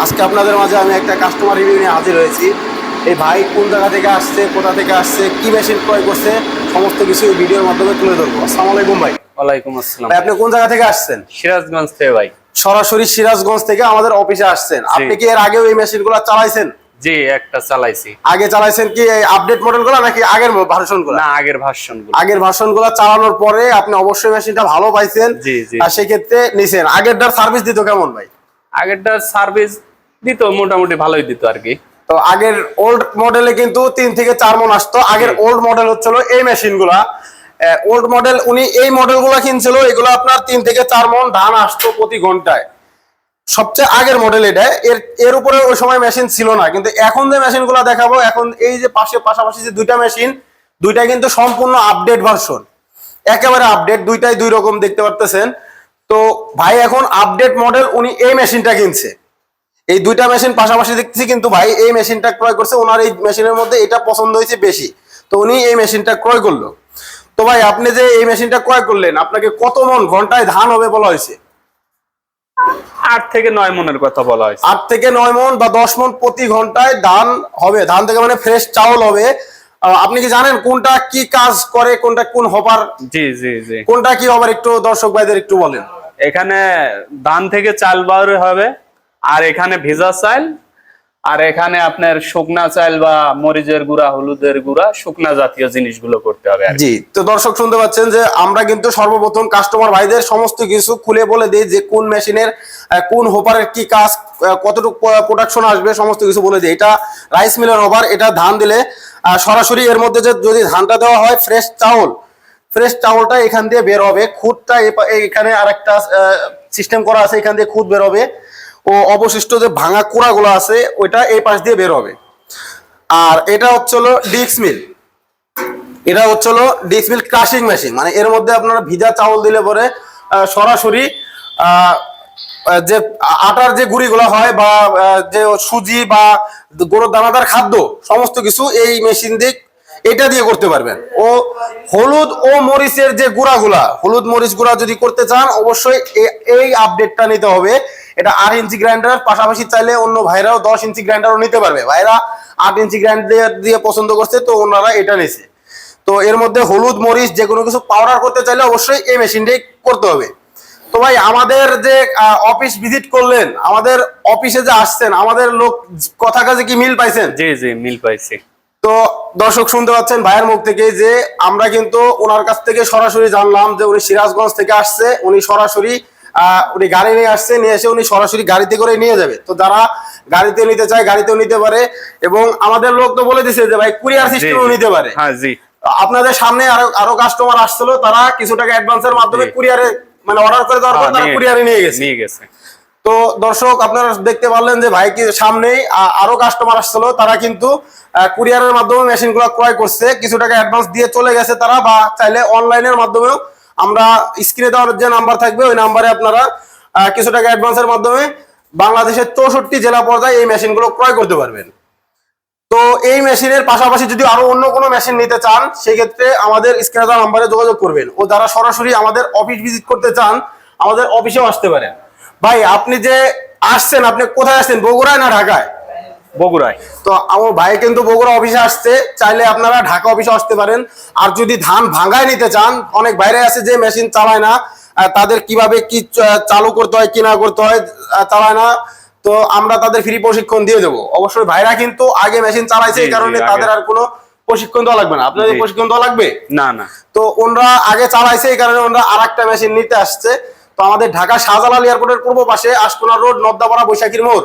আজকে আপনাদের মাঝে আমি একটা কাস্টমার রিভিউ নিয়ে হাজির হয়েছি। এই ভাই কোন জায়গা থেকে আসছে, কোথা থেকে আসছে, কি মেশিন ক্রয় করছে, সমস্ত কিছু এই ভিডিওর মাধ্যমে তুলে ধরবো। আসসালামু আলাইকুম ভাই। ওয়ালাইকুম আসসালাম। ভাই আপনি কোন জায়গা থেকে আসছেন? সিরাজগঞ্জ থেকে ভাই। সরাসরি সিরাজগঞ্জ থেকে আমাদের অফিসে আসছেন। আপনি কি এর আগেও এই মেশিনগুলো চালাইছেন? জি, একটা চালাইছি। আগে চালাইছেন কি এই আপডেট মডেলগুলো নাকি আগের ভার্সনগুলো? না, আগের ভার্সনগুলো। আগের ভার্সনগুলো চালানোর পরে আপনি অবশ্যই মেশিনটা ভালো পাইছেন। জি জি। আর সেই ক্ষেত্রে নিছেন। আগেরটার সার্ভিস দিত কেমন ভাই? আগেরটার সার্ভিস দিত মোটামুটি ভালোই দিত আর কি। তো আগের ওল্ড মডেলে কিন্তু 3 থেকে 4 মণ আসতো। আগের ওল্ড মডেল হচ্ছিল এই মেশিনগুলা। ওল্ড মডেল উনি এই মডেলগুলো কিনছিল, এগুলো আপনার 3 থেকে 4 মণ ধান আসতো প্রতি ঘন্টায়। সবচেয়ে আগের মডেল এটা। এর উপরে ওই সময় মেশিন ছিল না, কিন্তু এখন যে মেশিনগুলো দেখাবো, এখন এই যে পাশাপাশি যে দুইটা মেশিন, দুইটা কিন্তু সম্পূর্ণ আপডেট ভার্সন, একেবারে আপডেট। দুইটাই দুই রকম দেখতে পারতেছেন। তো ভাই এখন আপডেট মডেল উনি এই মেশিনটা কিনছে। এই দুইটা মেশিন পাশাপাশি দেখতেছি, কিন্তু ভাই এই মেশিনটা ক্রয় করছে, ওনার এই মেশিনের মধ্যে এটা পছন্দ হয়েছে বেশি, তো উনি এই মেশিনটা ক্রয় করলো। তো ভাই আপনি যে এই মেশিনটা ক্রয় করলেন, আপনাকে কত মণ ঘন্টায় ধান হবে বলা হয়েছে? 8 থেকে 9 মনের কথা বলা হয়েছে। 8 থেকে 9 মণ বা 10 মণ প্রতি ঘন্টায় ধান হবে। ধান থেকে মানে ফ্রেশ চাউল হবে। আপনি কি জানেন কোনটা কি কাজ করে, কোনটা কোন হবার? জি জি জি। কোনটা কি হবার একটু দর্শক ভাইদের একটু বলেন। এখানে ধান থেকে চাল বার হবে, আর এখানে ভেজা চাল, আর এখানে আপনার শুকনা চাল বা মরিচের গুঁড়া, হলুদের গুঁড়া, শুকনা জাতীয় জিনিসগুলো করতে হবে। জি, তো দর্শক শুনতে পাচ্ছেন যে আমরা কিন্তু সর্বপ্রথম কাস্টমার ভাইদের সমস্ত কিছু খুলে বলে দিই, যে কোন মেশিনের কোন হোপারের কি কাজ, কতটুকু প্রোডাকশন আসবে, সমস্ত কিছু বলে দিই। এটা রাইস মিলের হোপার। এটা ধান দিলে সরাসরি এর মধ্যে যে যদি ধানটা দেওয়া হয় ফ্রেশ চাউল, ফ্রেশ চাউলটা এখান দিয়ে বের হবে। খুদটা এখানে আরেকটা সিস্টেম করা আছে, এখান দিয়ে খুদ বের হবে। ও অবশিষ্ট যে ভাঙা কুড়াগুলো আছে ওইটা এই পাশ দিয়ে বের হবে। আর এটা হচ্ছিল ডিক্স মিল। এটা হচ্ছিল ডিক্স মিল ক্রাশিং মেশিন। মানে এর মধ্যে আপনারা ভিজা চাউল দিলে পরে সরাসরি যে আটার যে গুঁড়িগুলো হয় বা যে সুজি বা গরুর দানাদার খাদ্য, সমস্ত কিছু এই মেশিন দিয়ে এটা দিয়ে করতে পারবেন। ও হলুদ ও মরিচের যে গুঁড়াগুলা, হলুদ মরিচ গুঁড়া যদি করতে চান, অবশ্যই এই আপডেটটা নিতে হবে। এটা 8 ইঞ্চি গ্রাইন্ডার, পাশাপাশি চাইলে অন্য ভাইরাও 10 ইঞ্চি গ্রাইন্ডারও নিতে পারবে। ভাইরা 8 ইঞ্চি গ্রাইন্ডার দিয়ে পছন্দ করছে, তো ওনারা এটা নিছে। তো এর মধ্যে হলুদ মরিচ যে কোনো কিছু পাউডার করতে চাইলে অবশ্যই এই মেশিনটাই করতে হবে। তো ভাই আমাদের যে অফিস ভিজিট করলেন, আমাদের অফিসে যে আসছেন, আমাদের লোক কথা কাজে কি মিল পাইছেন? জি জি, মিল পাইছি। তো দর্শক শুনতে পাচ্ছেন ভাইয়ের মুখ থেকে যে আমরা কিন্তু ওনার কাছ থেকে সরাসরি জানলাম যে উনি সিরাজগঞ্জ থেকে আসছে। উনি সরাসরি উনি গাড়ি নিয়ে আসছে, নিয়ে এসে উনি সরাসরি গাড়িতে করে নিয়ে যাবে। তো যারা গাড়িতে নিতে চায় গাড়িতেও নিতে পারে, এবং আমাদের লোক তো বলে দিছে যে ভাই কুরিয়ার সিস্টেমও নিতে পারে। হ্যাঁ জি। আপনাদের সামনে আরো কাস্টমার আসছিল, তারা কিছু টাকা অ্যাডভান্সের মাধ্যমে কুরিয়ারে মানে অর্ডার করে দেওয়ার পর তারা কুরিয়ারে নিয়ে গেছে। তো দর্শক আপনারা দেখতে পারলেন যে ভাই কি সামনেই আরো কাস্টমার আসছিল, তারা কিন্তু কুরিয়ারের মাধ্যমে মেশিনগুলো ক্রয় করছে, কিছু টাকা অ্যাডভান্স দিয়ে চলে গেছে তারা। বা চাইলে অনলাইনের মাধ্যমেও আমরা স্ক্রিনে দেওয়ার যে নাম্বার থাকবে ওই নাম্বারে আপনারা কিছু টাকা অ্যাডভান্সের মাধ্যমে বাংলাদেশের 64 জেলা পর্যায়ে এই মেশিনগুলো ক্রয় করতে পারবেন। তো এই মেশিনের পাশাপাশি যদি আরো অন্য কোনো মেশিন নিতে চান, সেই ক্ষেত্রে আমাদের স্ক্রিনে দেওয়া নাম্বারে যোগাযোগ করবেন। ও যারা সরাসরি আমাদের অফিস ভিজিট করতে চান, আমাদের অফিসেও আসতে পারেন। ভাই আপনি যে আসছেন, আপনি কোথায় আসছেন, বগুড়ায় না ঢাকায়? বগুড়ায়। তো আমার ভাই কিন্তু বগুড়া অফিসে আসছে, চাইলে আপনারা ঢাকা অফিসে আসতে পারেন। আর যদি ধান ভাঙায় নিতে চান, অনেক বাইরে আছে যে মেশিন চালায় না, তাদের কিভাবে কি চালু করতে হয় কি না করতে হয় চালায় না, তো আমরা তাদের ফ্রি প্রশিক্ষণ দিয়ে দেবো। অবশ্যই ভাইরা কিন্তু আগে মেশিন চালাইছে, এই কারণে তাদের আর কোনো প্রশিক্ষণ দেওয়া লাগবে না। আপনাদের প্রশিক্ষণ দেওয়া লাগবে না? না, তো ওনরা আগে চালাইছে, এই কারণে ওনরা আরেকটা মেশিন নিতে আসছে। তো আমাদের ঢাকা শাহজালাল এয়ারপোর্টের পূর্ব পাশে আশকোনা রোড, নবদাপাড়া, বৈশাখীর মোড়,